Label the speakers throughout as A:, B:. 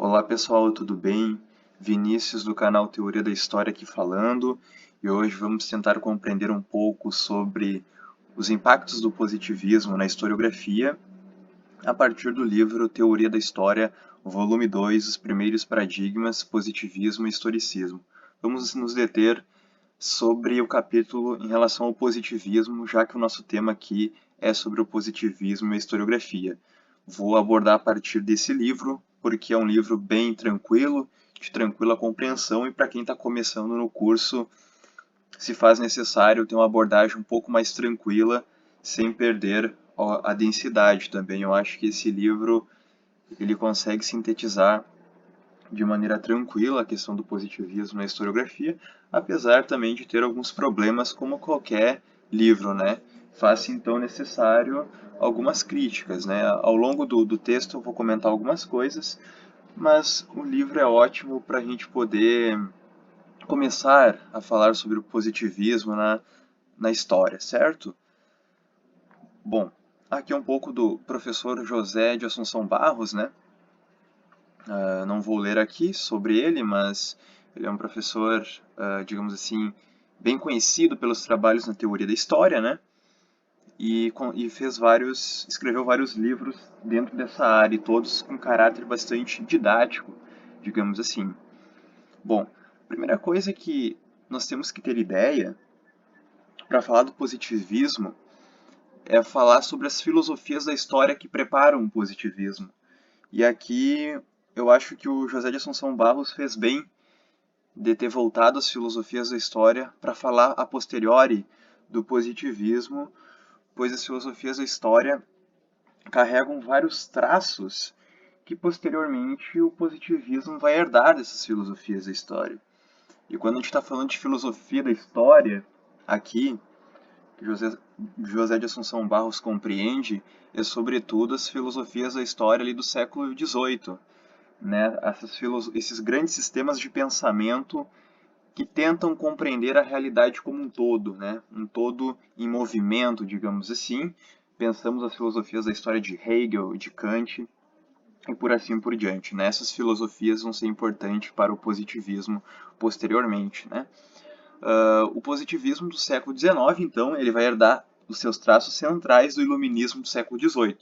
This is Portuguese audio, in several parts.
A: Olá pessoal, tudo bem? Vinícius do canal Teoria da História aqui falando, e hoje vamos tentar compreender um pouco sobre os impactos do positivismo na historiografia a partir do livro Teoria da História, volume 2, Os Primeiros Paradigmas, Positivismo e Historicismo. Vamos nos deter sobre o capítulo em relação ao positivismo, já que o nosso tema aqui é sobre o positivismo e a historiografia. Vou abordar a partir desse livro, porque é um livro bem tranquilo, de tranquila compreensão, e para quem está começando no curso, se faz necessário ter uma abordagem um pouco mais tranquila, sem perder a densidade também. Eu acho que esse livro ele consegue sintetizar de maneira tranquila a questão do positivismo na historiografia, apesar também de ter alguns problemas como qualquer livro, né? Faz-se então necessário algumas críticas, né? Ao longo do texto eu vou comentar algumas coisas, mas o livro é ótimo para a gente poder começar a falar sobre o positivismo na história, certo? Bom, aqui é um pouco do professor José de Assunção Barros, né? Não vou ler aqui sobre ele, mas ele é um professor, digamos assim, bem conhecido pelos trabalhos na teoria da história, né? E escreveu vários livros dentro dessa área, e todos com caráter bastante didático, digamos assim. Bom, a primeira coisa que nós temos que ter ideia para falar do positivismo é falar sobre as filosofias da história que preparam o positivismo. E aqui eu acho que o José de Assunção Barros fez bem de ter voltado às filosofias da história para falar a posteriori do positivismo, pois as filosofias da história carregam vários traços que posteriormente o positivismo vai herdar dessas filosofias da história. E quando a gente está falando de filosofia da história, aqui, que José de Assunção Barros compreende, é sobretudo as filosofias da história ali do século XVIII, né? Esses grandes sistemas de pensamento que tentam compreender a realidade como um todo, né? Um todo em movimento, digamos assim. Pensamos as filosofias da história de Hegel, de Kant e por assim por diante, né? Essas filosofias vão ser importantes para o positivismo posteriormente, né? O positivismo do século XIX, então, ele vai herdar os seus traços centrais do iluminismo do século XVIII.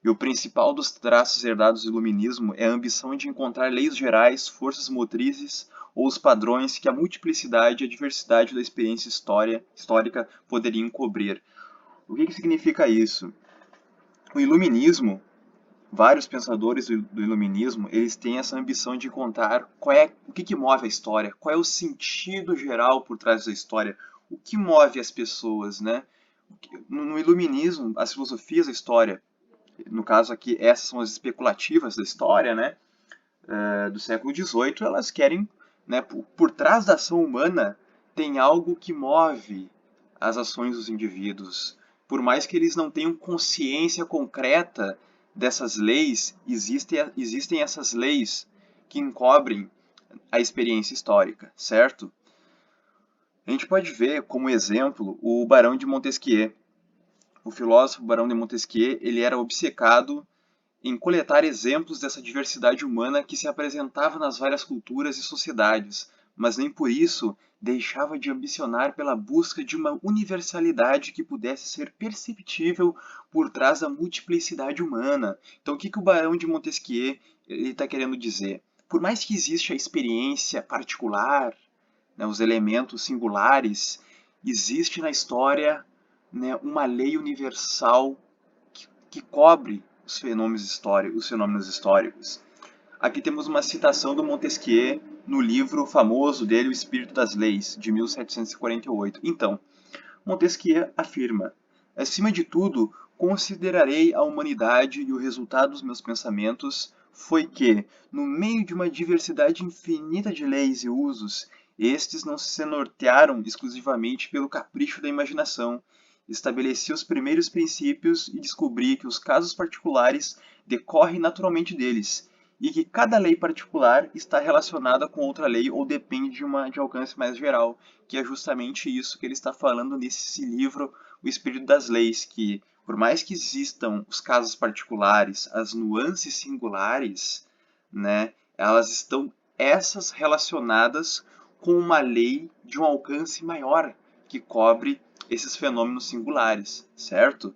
A: E o principal dos traços herdados do iluminismo é a ambição de encontrar leis gerais, forças motrizes ou os padrões que a multiplicidade e a diversidade da experiência histórica poderiam cobrir. O que significa isso? O iluminismo, vários pensadores do iluminismo, eles têm essa ambição de encontrar o que move a história, qual é o sentido geral por trás da história, o que move as pessoas, né? No iluminismo, as filosofias da história, no caso aqui, essas são as especulativas da história, né, do século XVIII, elas querem, né, por trás da ação humana, tem algo que move as ações dos indivíduos. Por mais que eles não tenham consciência concreta dessas leis, existem essas leis que encobrem a experiência histórica, certo? A gente pode ver como exemplo o Barão de Montesquieu. O filósofo Barão de Montesquieu, ele era obcecado em coletar exemplos dessa diversidade humana que se apresentava nas várias culturas e sociedades, mas nem por isso deixava de ambicionar pela busca de uma universalidade que pudesse ser perceptível por trás da multiplicidade humana. Então, o que o Barão de Montesquieu está querendo dizer? Por mais que exista a experiência particular, né, os elementos singulares, existe na história, né, uma lei universal que cobre os fenômenos históricos. Aqui temos uma citação do Montesquieu no livro famoso dele, O Espírito das Leis, de 1748. Então, Montesquieu afirma: acima de tudo, considerarei a humanidade e o resultado dos meus pensamentos foi que, no meio de uma diversidade infinita de leis e usos, estes não se nortearam exclusivamente pelo capricho da imaginação. Estabeleci os primeiros princípios e descobri que os casos particulares decorrem naturalmente deles, e que cada lei particular está relacionada com outra lei ou depende de alcance mais geral, que é justamente isso que ele está falando nesse livro, O Espírito das Leis, que por mais que existam os casos particulares, as nuances singulares, né, elas estão essas relacionadas com uma lei de um alcance maior que cobre esses fenômenos singulares, certo?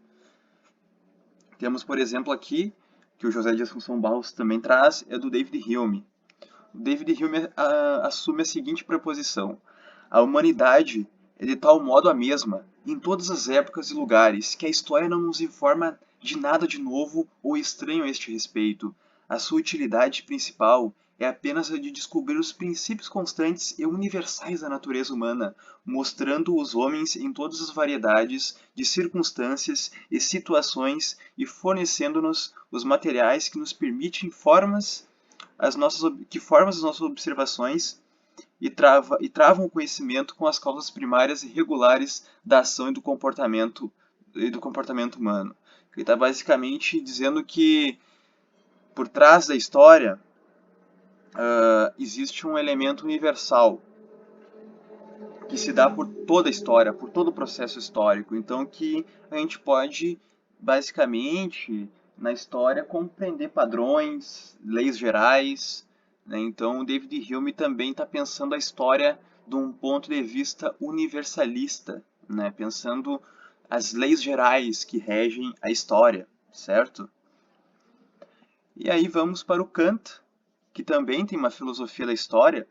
A: Temos, por exemplo, aqui, que o José de Assunção Barros também traz, é do David Hume. O David Hume assume a seguinte proposição: a humanidade é de tal modo a mesma, em todas as épocas e lugares, que a história não nos informa de nada de novo ou estranho a este respeito. A sua utilidade principal é apenas a de descobrir os princípios constantes e universais da natureza humana, mostrando os homens em todas as variedades de circunstâncias e situações e fornecendo-nos os materiais que nos permitem formam as nossas observações e travam o conhecimento com as causas primárias e regulares da ação e do comportamento humano. Ele está basicamente dizendo que por trás da história existe um elemento universal que se dá por toda a história, por todo o processo histórico. Então que a gente pode, basicamente, na história, compreender padrões, leis gerais, né? Então o David Hume também está pensando a história de um ponto de vista universalista, né? Pensando as leis gerais que regem a história, certo? E aí vamos para o Kant, que também tem uma filosofia da história,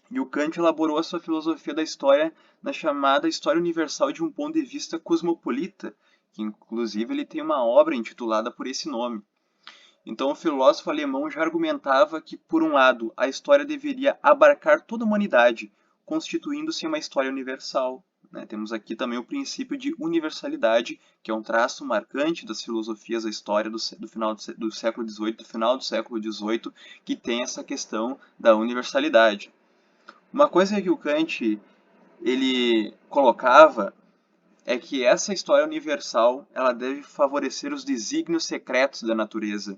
A: e o Kant elaborou a sua filosofia da história na chamada História Universal de um ponto de vista cosmopolita, que inclusive ele tem uma obra intitulada por esse nome. Então o filósofo alemão já argumentava que, por um lado, a história deveria abarcar toda a humanidade, constituindo-se uma história universal. Né? Temos aqui também o princípio de universalidade, que é um traço marcante das filosofias da história do final do século XVIII, do final do século XVIII, que tem essa questão da universalidade. Uma coisa que o Kant ele colocava é que essa história universal ela deve favorecer os desígnios secretos da natureza.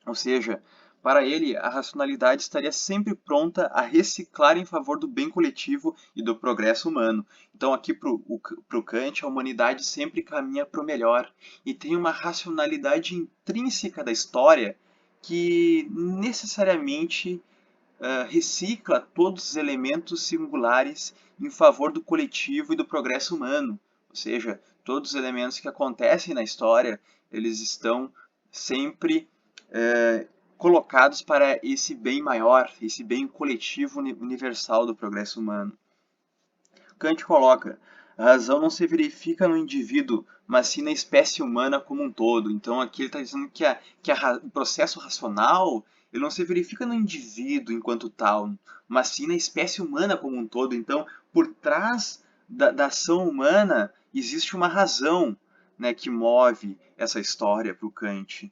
A: Ou seja, para ele, a racionalidade estaria sempre pronta a reciclar em favor do bem coletivo e do progresso humano. Então, aqui para o Kant, a humanidade sempre caminha para o melhor e tem uma racionalidade intrínseca da história que necessariamente recicla todos os elementos singulares em favor do coletivo e do progresso humano. Ou seja, todos os elementos que acontecem na história, eles estão sempre colocados para esse bem maior, esse bem coletivo universal do progresso humano. Kant coloca: a razão não se verifica no indivíduo, mas sim na espécie humana como um todo. Então aqui ele está dizendo que o processo racional ele não se verifica no indivíduo enquanto tal, mas sim na espécie humana como um todo. Então, por trás da ação humana existe uma razão, né, que move essa história para o Kant.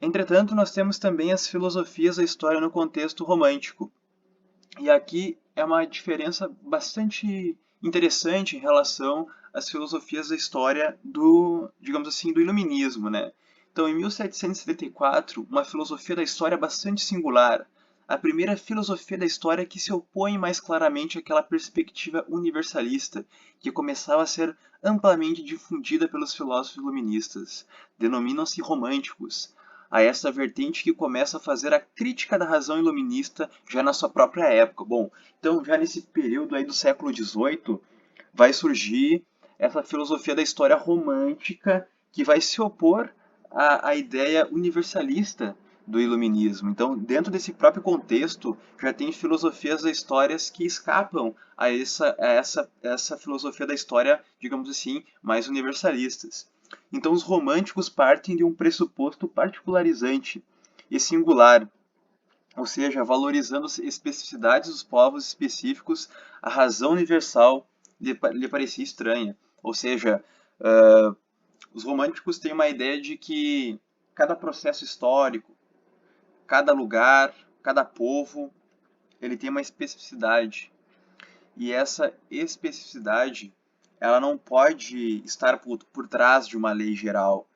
A: Entretanto, nós temos também as filosofias da história no contexto romântico. E aqui é uma diferença bastante interessante em relação às filosofias da história do, digamos assim, do iluminismo, né? Então, em 1774, uma filosofia da história bastante singular, a primeira filosofia da história que se opõe mais claramente àquela perspectiva universalista que começava a ser amplamente difundida pelos filósofos iluministas. Denominam-se românticos a essa vertente que começa a fazer a crítica da razão iluminista já na sua própria época. Bom, então já nesse período aí do século XVIII vai surgir essa filosofia da história romântica que vai se opor à ideia universalista do iluminismo. Então, dentro desse próprio contexto, já tem filosofias da história que escapam a essa filosofia da história, digamos assim, mais universalistas. Então, os românticos partem de um pressuposto particularizante e singular, ou seja, valorizando as especificidades dos povos específicos, a razão universal lhe parecia estranha. Ou seja, os românticos têm uma ideia de que cada processo histórico, cada lugar, cada povo, ele tem uma especificidade. E essa especificidade, ela não pode estar por trás de uma lei geral.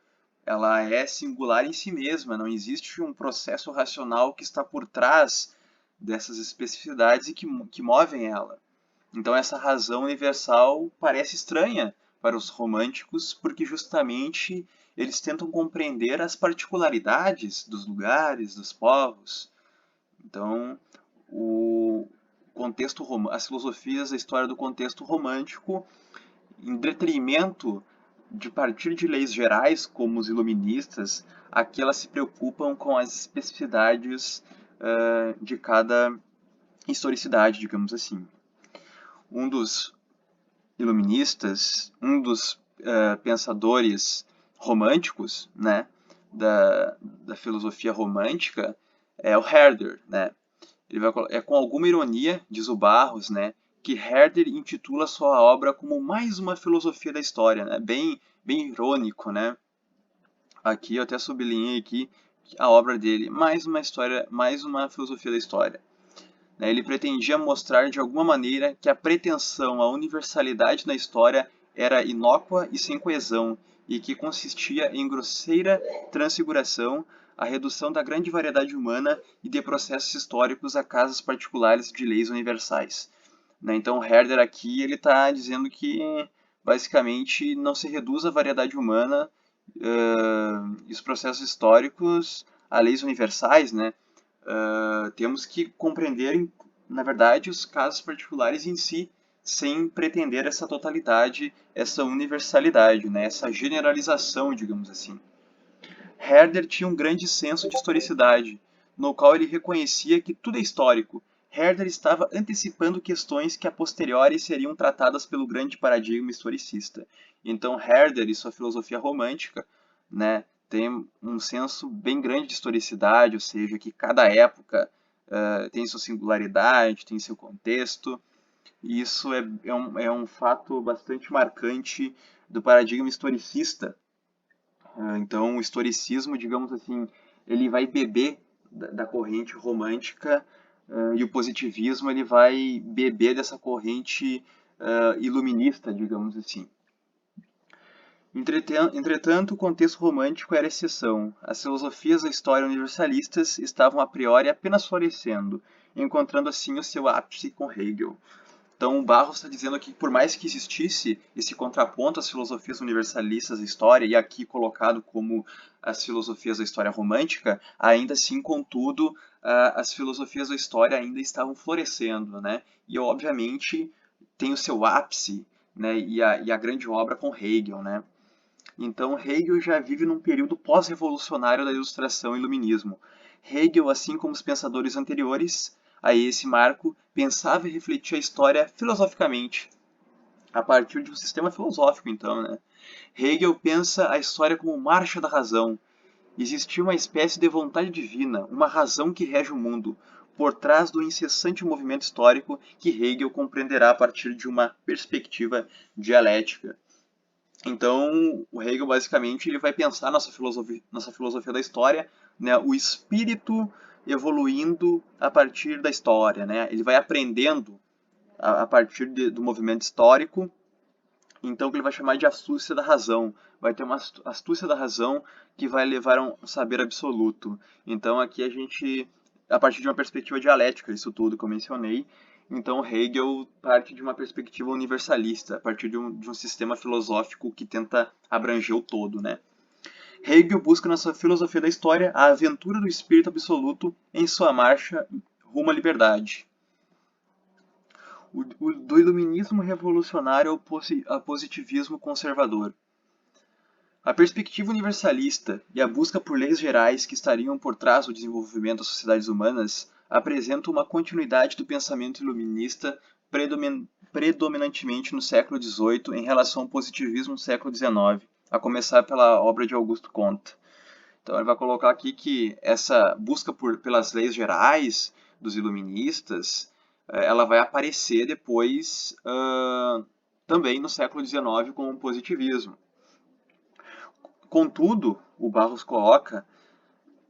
A: Ela é singular em si mesma, não existe um processo racional que está por trás dessas especificidades e que movem ela. Então essa razão universal parece estranha para os românticos, porque justamente eles tentam compreender as particularidades dos lugares, dos povos. Então, as filosofias, a história do contexto romântico, em detrimento de partir de leis gerais, como os iluministas, aqui elas se preocupam com as especificidades de cada historicidade, digamos assim. Um dos iluministas, um dos pensadores românticos, né, da filosofia romântica, é o Herder, né? É com alguma ironia, diz o Barros, né, que Herder intitula sua obra como mais uma filosofia da história, né? Bem irônico, né? Aqui eu até sublinhei aqui a obra dele, mais uma história, mais uma filosofia da história. Ele pretendia mostrar de alguma maneira que a pretensão à universalidade na história era inócua e sem coesão, e que consistia em grosseira transfiguração, a redução da grande variedade humana e de processos históricos a casos particulares de leis universais. Então, Herder aqui ele está dizendo que basicamente não se reduz a variedade humana e os processos históricos a leis universais, né? Temos que compreender, na verdade, os casos particulares em si, sem pretender essa totalidade, essa universalidade, né? Essa generalização, digamos assim. Herder tinha um grande senso de historicidade, no qual ele reconhecia que tudo é histórico. Herder estava antecipando questões que a posteriori seriam tratadas pelo grande paradigma historicista. Então, Herder e sua filosofia romântica, né, tem um senso bem grande de historicidade, ou seja, que cada época tem sua singularidade, tem seu contexto. E isso é um fato bastante marcante do paradigma historicista. Então, o historicismo, digamos assim, ele vai beber da corrente romântica e o positivismo ele vai beber dessa corrente iluminista, digamos assim. Entretanto, o contexto romântico era exceção. As filosofias da história universalistas estavam a priori apenas florescendo, encontrando assim o seu ápice com Hegel. Então, o Barros está dizendo aqui que, por mais que existisse esse contraponto às filosofias universalistas da história, e aqui colocado como as filosofias da história romântica, ainda assim, contudo, as filosofias da história ainda estavam florescendo, né? E, obviamente, tem o seu ápice, né? E a grande obra com Hegel, né? Então, Hegel já vive num período pós-revolucionário da Ilustração e Iluminismo. Hegel, assim como os pensadores anteriores a esse marco, pensava e refletia a história filosoficamente, a partir de um sistema filosófico, então, né? Hegel pensa a história como marcha da razão. Existia uma espécie de vontade divina, uma razão que rege o mundo, por trás do incessante movimento histórico que Hegel compreenderá a partir de uma perspectiva dialética. Então, o Hegel basicamente ele vai pensar nossa filosofia da história, né, o espírito evoluindo a partir da história, né? Ele vai aprendendo a partir do movimento histórico, então que ele vai chamar de astúcia da razão. Vai ter uma astúcia da razão que vai levar a um saber absoluto. Então aqui a gente, a partir de uma perspectiva dialética, isso tudo que eu mencionei, então Hegel parte de uma perspectiva universalista, a partir de um sistema filosófico que tenta abranger o todo, né? Hegel busca na sua filosofia da história a aventura do espírito absoluto em sua marcha rumo à liberdade. Do iluminismo revolucionário ao positivismo conservador. A perspectiva universalista e a busca por leis gerais que estariam por trás do desenvolvimento das sociedades humanas apresentam uma continuidade do pensamento iluminista predominantemente no século XVIII em relação ao positivismo no século XIX, a começar pela obra de Auguste Comte. Então ele vai colocar aqui que essa busca pelas leis gerais dos iluministas ela vai aparecer depois também no século XIX com o positivismo. Contudo, o Barros coloca,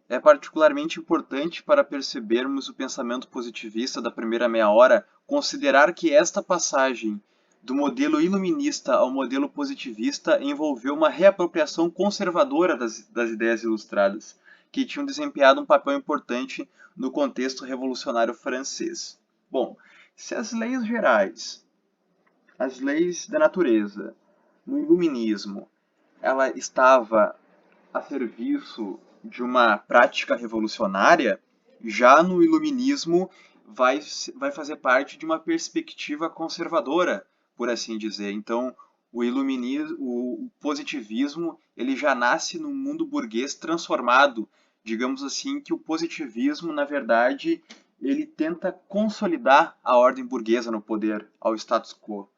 A: é particularmente importante para percebermos o pensamento positivista da primeira meia hora considerar que esta passagem do modelo iluminista ao modelo positivista envolveu uma reapropriação conservadora das ideias ilustradas, que tinham desempenhado um papel importante no contexto revolucionário francês. Bom, se as leis gerais, as leis da natureza, no Iluminismo, ela estava a serviço de uma prática revolucionária, já no Iluminismo vai fazer parte de uma perspectiva conservadora, por assim dizer. Então, o positivismo, ele já nasce no mundo burguês transformado. Digamos assim que o positivismo, na verdade, ele tenta consolidar a ordem burguesa no poder, ao status quo,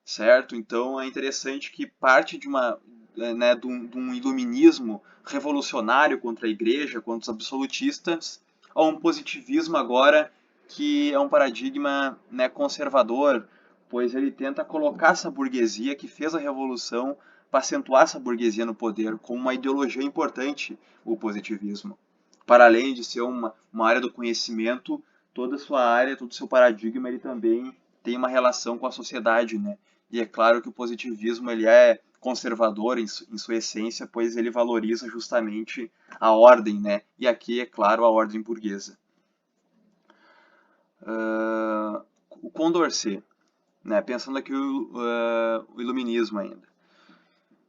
A: certo? Então é interessante que parte de um iluminismo revolucionário contra a igreja, contra os absolutistas, a um positivismo agora que é um paradigma, né, conservador, pois ele tenta colocar essa burguesia que fez a revolução para acentuar essa burguesia no poder, como uma ideologia importante, o positivismo. Para além de ser uma área do conhecimento, toda a sua área, todo o seu paradigma, ele também tem uma relação com a sociedade, né? E é claro que o positivismo ele é conservador em sua essência, pois ele valoriza justamente a ordem, né? E aqui, é claro, a ordem burguesa. O Condorcet, né? Pensando aqui o iluminismo ainda.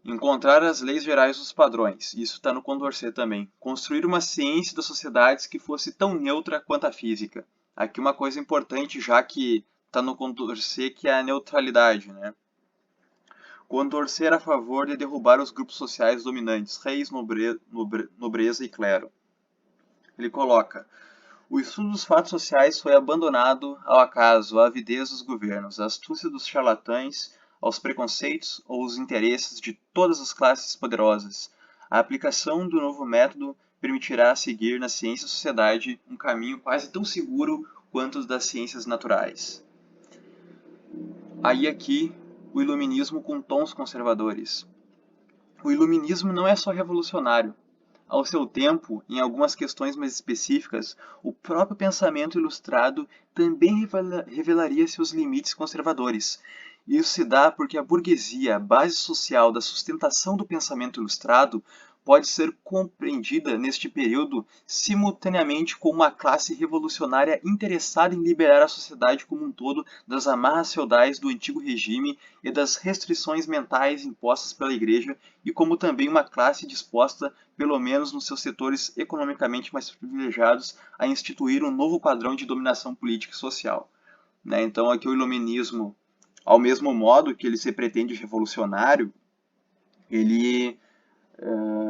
A: Encontrar as leis gerais dos padrões, isso está no Condorcet também. Construir uma ciência das sociedades que fosse tão neutra quanto a física. Aqui uma coisa importante, já que está no Condorcet, que é a neutralidade, né? Condorcet era a favor de derrubar os grupos sociais dominantes, reis, nobreza e clero. Ele coloca: o estudo dos fatos sociais foi abandonado ao acaso, à avidez dos governos, à astúcia dos charlatães, aos preconceitos ou aos interesses de todas as classes poderosas. A aplicação do novo método permitirá seguir na ciência e sociedade um caminho quase tão seguro quanto os das ciências naturais. Aí aqui, o iluminismo com tons conservadores. O iluminismo não é só revolucionário. Ao seu tempo, em algumas questões mais específicas, o próprio pensamento ilustrado também revelaria seus limites conservadores. Isso se dá porque a burguesia, a base social da sustentação do pensamento ilustrado, pode ser compreendida neste período simultaneamente como uma classe revolucionária interessada em liberar a sociedade como um todo das amarras feudais do antigo regime e das restrições mentais impostas pela Igreja, e como também uma classe disposta, pelo menos nos seus setores economicamente mais privilegiados, a instituir um novo padrão de dominação política e social. Né? Então aqui o iluminismo, ao mesmo modo que ele se pretende revolucionário, ele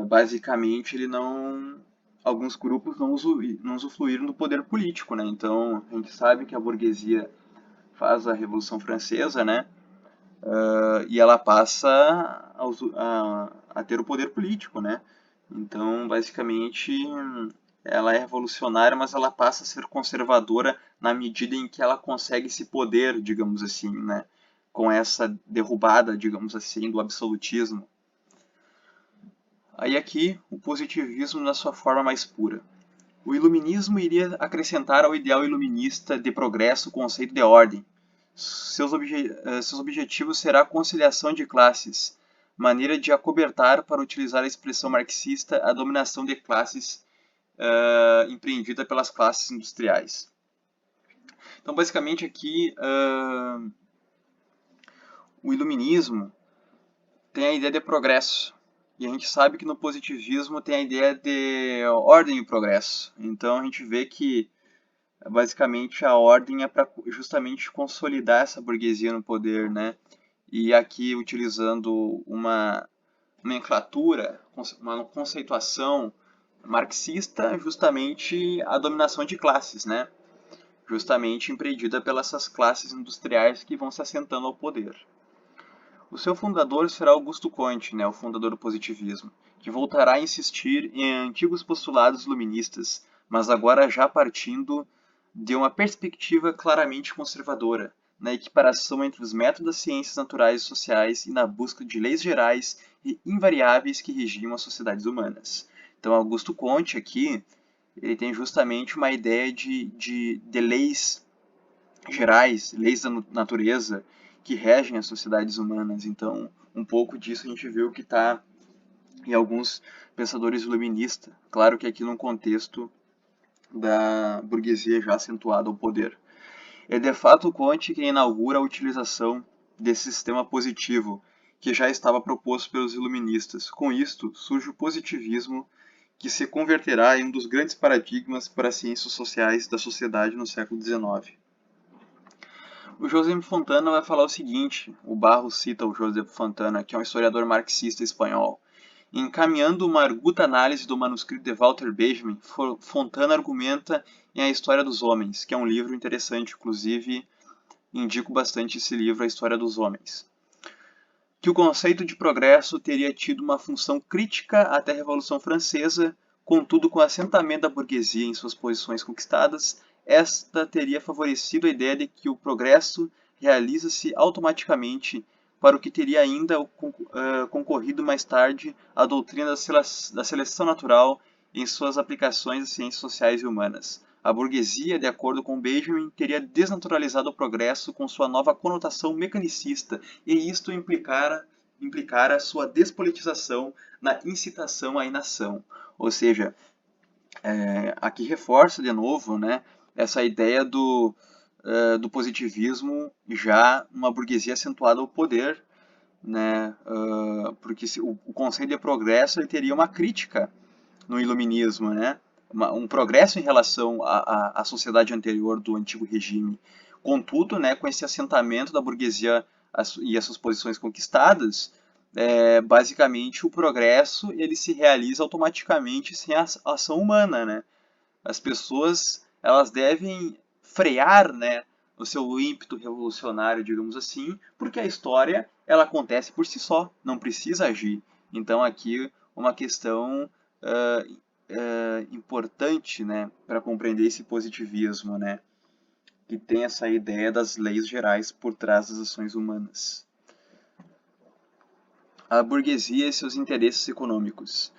A: basicamente ele não, alguns grupos não usufruíram do poder político, né? Então a gente sabe que a burguesia faz a Revolução Francesa, né? E ela passa a ter o poder político, né? Então, basicamente, ela é revolucionária, mas ela passa a ser conservadora na medida em que ela consegue esse poder, digamos assim, né? Com essa derrubada, digamos assim, do absolutismo. Aí aqui, o positivismo na sua forma mais pura. O iluminismo iria acrescentar ao ideal iluminista de progresso o conceito de ordem. Seus objetivos será a conciliação de classes, maneira de acobertar, para utilizar a expressão marxista, a dominação de classes empreendida pelas classes industriais. Então, basicamente, aqui, o iluminismo tem a ideia de progresso. E a gente sabe que no positivismo tem a ideia de ordem e progresso. Então, a gente vê que basicamente a ordem é para justamente consolidar essa burguesia no poder, né? E aqui utilizando uma nomenclatura, uma conceituação marxista, justamente a dominação de classes, né? Justamente empreendida pelas essas classes industriais que vão se assentando ao poder. O seu fundador será Augusto Comte, né, o fundador do positivismo, que voltará a insistir em antigos postulados iluministas, mas agora já partindo de uma perspectiva claramente conservadora, na equiparação entre os métodos das ciências naturais e sociais e na busca de leis gerais e invariáveis que regiam as sociedades humanas. Então, Augusto Comte aqui, ele tem justamente uma ideia de leis gerais, leis da natureza que regem as sociedades humanas. Então, um pouco disso a gente viu que está em alguns pensadores iluministas. Claro que aqui num contexto da burguesia já acentuada ao poder. É de fato Comte quem inaugura a utilização desse sistema positivo, que já estava proposto pelos iluministas. Com isto, surge o positivismo, que se converterá em um dos grandes paradigmas para as ciências sociais da sociedade no século XIX. O José Fontana vai falar o seguinte, o Barros cita o José Fontana, que é um historiador marxista espanhol. Encaminhando uma arguta análise do manuscrito de Walter Benjamin, Fontana argumenta em A História dos Homens, que é um livro interessante, inclusive indico bastante esse livro, A História dos Homens, que o conceito de progresso teria tido uma função crítica até a Revolução Francesa, contudo, com o assentamento da burguesia em suas posições conquistadas, esta teria favorecido a ideia de que o progresso realiza-se automaticamente, para o que teria ainda concorrido mais tarde a doutrina da seleção natural em suas aplicações às ciências sociais e humanas. A burguesia, de acordo com Benjamin, teria desnaturalizado o progresso com sua nova conotação mecanicista, e isto implicara sua despolitização na incitação à inação. Ou seja, aqui reforça de novo, né, essa ideia do positivismo, já uma burguesia acentuada ao poder, né, porque o conceito de progresso ele teria uma crítica no iluminismo, né, um progresso em relação à sociedade anterior do antigo regime. Contudo, né, com esse assentamento da burguesia e as suas posições conquistadas, basicamente o progresso ele se realiza automaticamente sem a ação humana, né? As pessoas elas devem frear, né, o seu ímpeto revolucionário, digamos assim, porque a história ela acontece por si só, não precisa agir. Então aqui uma questão importante, né, para compreender esse positivismo, né, que tem essa ideia das leis gerais por trás das ações humanas. A burguesia e seus interesses econômicos.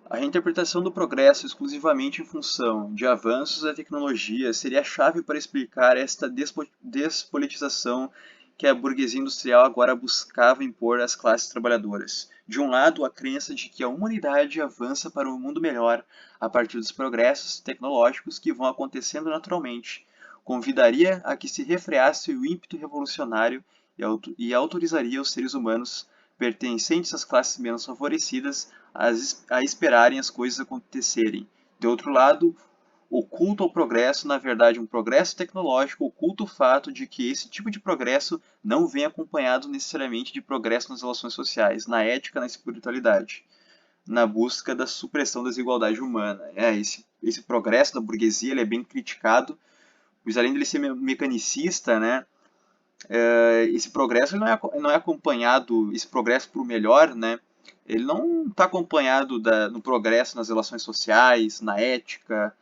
A: A reinterpretação do progresso exclusivamente em função de avanços da tecnologia seria a chave para explicar esta despolitização que a burguesia industrial agora buscava impor às classes trabalhadoras. De um lado, a crença de que a humanidade avança para um mundo melhor a partir dos progressos tecnológicos que vão acontecendo naturalmente, convidaria a que se refreasse o ímpeto revolucionário e autorizaria os seres humanos pertencentes às classes menos favorecidas a esperarem as coisas acontecerem. De outro lado, o culto ao progresso, na verdade, um progresso tecnológico, oculta o fato de que esse tipo de progresso não vem acompanhado necessariamente de progresso nas relações sociais, na ética, na espiritualidade, na busca da supressão da desigualdade humana. Esse progresso da burguesia ele é bem criticado, pois além de ele ser mecanicista, né, esse progresso não é acompanhado, esse progresso para o melhor, né, ele não está acompanhado no progresso nas relações sociais, na ética,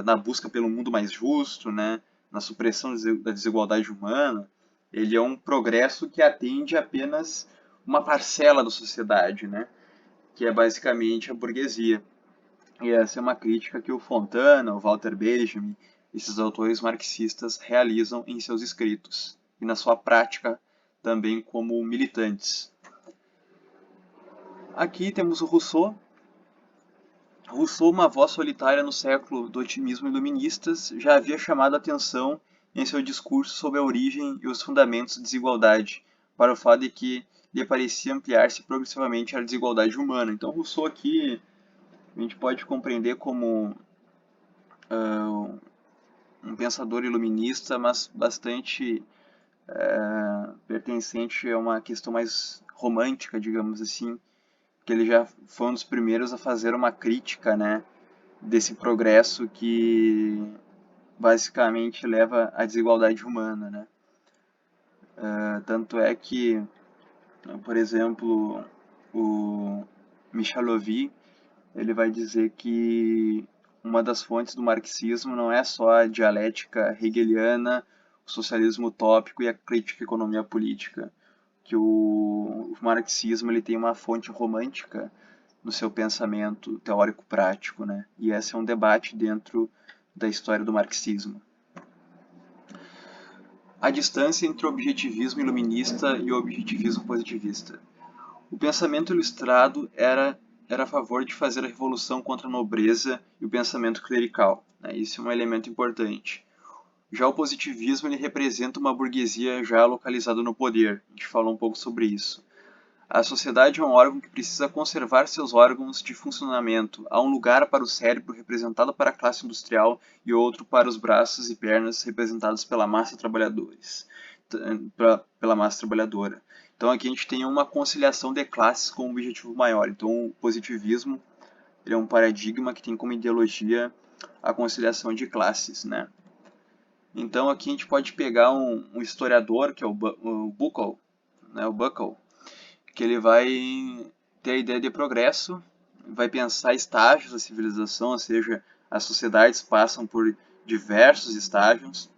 A: na busca pelo mundo mais justo, né, na supressão da desigualdade humana. Ele é um progresso que atende apenas uma parcela da sociedade, né, que é basicamente a burguesia. E essa é uma crítica que o Fontana, o Walter Benjamin, esses autores marxistas realizam em seus escritos e na sua prática também como militantes. Aqui temos o Rousseau. Rousseau, uma voz solitária no século do otimismo iluminista, já havia chamado a atenção em seu discurso sobre a origem e os fundamentos da desigualdade, para o fato de que lhe parecia ampliar-se progressivamente a desigualdade humana. Então, Rousseau aqui a gente pode compreender como um pensador iluminista, mas bastante pertencente a uma questão mais romântica, digamos assim, que ele já foi um dos primeiros a fazer uma crítica, né, desse progresso que basicamente leva à desigualdade humana, né. Tanto é que, por exemplo, o Michalovi, ele vai dizer que uma das fontes do marxismo não é só a dialética hegeliana, o socialismo utópico e a crítica à economia política, que o marxismo ele tem uma fonte romântica no seu pensamento teórico prático, né? E esse é um debate dentro da história do marxismo. A distância entre o objetivismo iluminista e o objetivismo positivista. O pensamento ilustrado era a favor de fazer a revolução contra a nobreza e o pensamento clerical, né? Isso é um elemento importante. Já o positivismo ele representa uma burguesia já localizada no poder. A gente falou um pouco sobre isso. A sociedade é um órgão que precisa conservar seus órgãos de funcionamento. Há um lugar para o cérebro, representado para a classe industrial, e outro para os braços e pernas, representados pela massa pela massa trabalhadora. Então aqui a gente tem uma conciliação de classes com um objetivo maior. Então o positivismo ele é um paradigma que tem como ideologia a conciliação de classes, né? Então aqui a gente pode pegar um historiador, que é o Buckle, né, que ele vai ter a ideia de progresso, vai pensar estágios da civilização, ou seja, as sociedades passam por diversos estágios.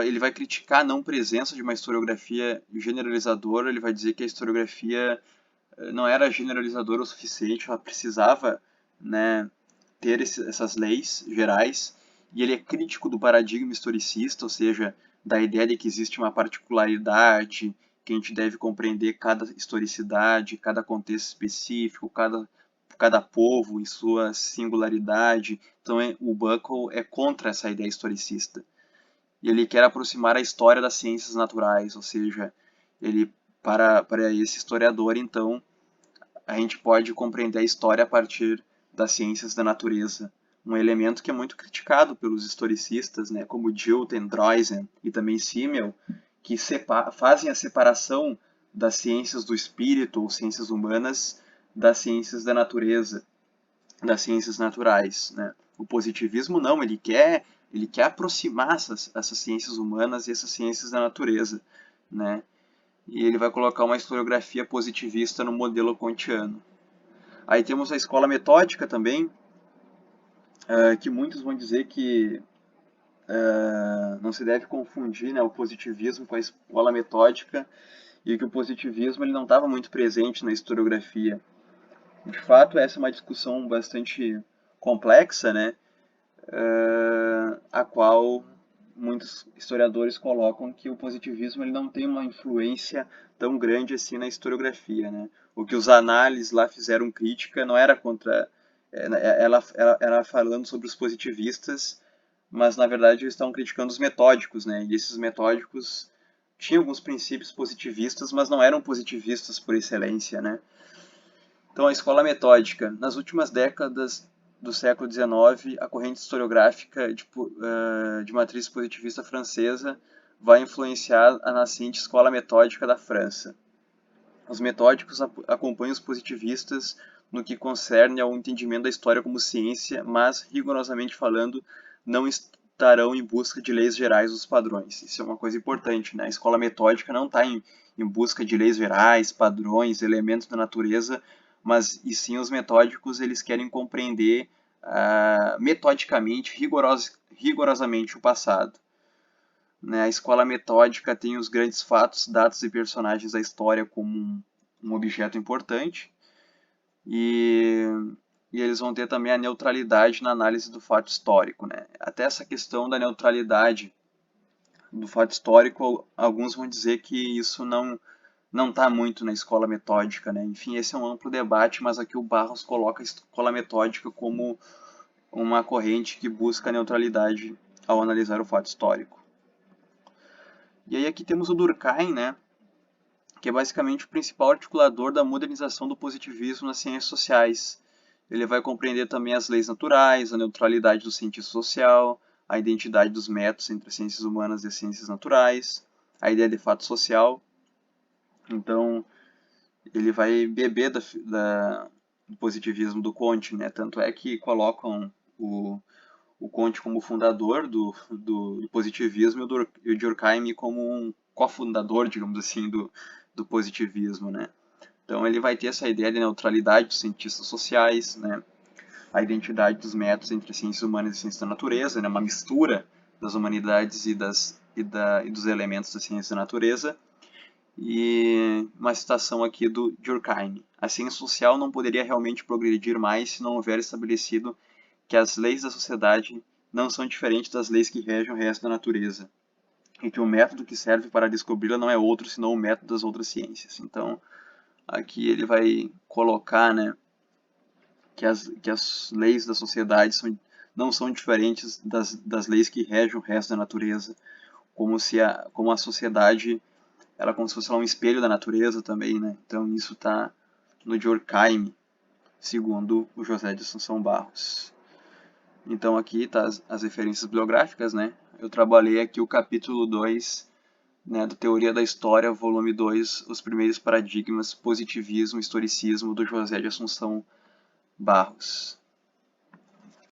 A: Ele vai criticar a não presença de uma historiografia generalizadora, ele vai dizer que a historiografia não era generalizadora o suficiente, ela precisava, né, ter essas leis gerais, e ele é crítico do paradigma historicista, ou seja, da ideia de que existe uma particularidade, que a gente deve compreender cada historicidade, cada contexto específico, cada povo em sua singularidade. Então o Buckle é contra essa ideia historicista. E ele quer aproximar a história das ciências naturais, ou seja, para esse historiador, então, a gente pode compreender a história a partir das ciências da natureza, um elemento que é muito criticado pelos historicistas, né, como Dilthey, Droysen e também Simmel, que fazem a separação das ciências do espírito ou ciências humanas das ciências da natureza, das ciências naturais, né? O positivismo não, ele quer aproximar essas ciências humanas e essas ciências da natureza, né? E ele vai colocar uma historiografia positivista no modelo kantiano. Aí temos a escola metódica também, que muitos vão dizer que não se deve confundir, né, o positivismo com a escola metódica, e que o positivismo ele não estava muito presente na historiografia. De fato, essa é uma discussão bastante complexa, né, a qual muitos historiadores colocam que o positivismo ele não tem uma influência tão grande assim na historiografia, né? O que os análises lá fizeram crítica não era contra ela falando sobre os positivistas, mas na verdade eles estavam criticando os metódicos, né? E esses metódicos tinham alguns princípios positivistas, mas não eram positivistas por excelência, né? Então, a escola metódica. Nas últimas décadas do século XIX, a corrente historiográfica de matriz positivista francesa vai influenciar a nascente escola metódica da França. Os metódicos acompanham os positivistas no que concerne ao entendimento da história como ciência, mas, rigorosamente falando, não estarão em busca de leis gerais dos padrões. Isso é uma coisa importante, né? A escola metódica não está em busca de leis gerais, padrões, elementos da natureza, mas e sim os metódicos eles querem compreender metodicamente, rigorosamente o passado. Né? A escola metódica tem os grandes fatos, dados e personagens da história como um objeto importante, e eles vão ter também a neutralidade na análise do fato histórico. Né? Até essa questão da neutralidade do fato histórico, alguns vão dizer que isso não está muito na escola metódica, né? Enfim, esse é um amplo debate, mas aqui o Barros coloca a escola metódica como uma corrente que busca a neutralidade ao analisar o fato histórico. E aí aqui temos o Durkheim, né? Que é basicamente o principal articulador da modernização do positivismo nas ciências sociais. Ele vai compreender também as leis naturais, a neutralidade do cientista social, a identidade dos métodos entre as ciências humanas e as ciências naturais, a ideia de fato social. Então, ele vai beber do positivismo do Comte, né? Tanto é que colocam o Comte como fundador do positivismo e o Durkheim como um cofundador, digamos assim, do positivismo, né? Então ele vai ter essa ideia de neutralidade dos cientistas sociais, né? A identidade dos métodos entre ciências humanas e ciências da natureza, né? Uma mistura das humanidades e dos elementos da ciência da natureza. E uma citação aqui do Durkheim. A ciência social não poderia realmente progredir mais se não houver estabelecido que as leis da sociedade não são diferentes das leis que regem o resto da natureza, e que o método que serve para descobri-la não é outro senão o método das outras ciências. Então, aqui ele vai colocar, né, que as leis da sociedade não são diferentes das leis que regem o resto da natureza, como a sociedade ela é como se fosse lá um espelho da natureza também, né? Então isso está no Durkheim, segundo o José de Assunção Barros. Então aqui tá as referências bibliográficas, né? Eu trabalhei aqui o capítulo 2, né, do Teoria da História, volume 2, os primeiros paradigmas, positivismo e historicismo, do José de Assunção Barros.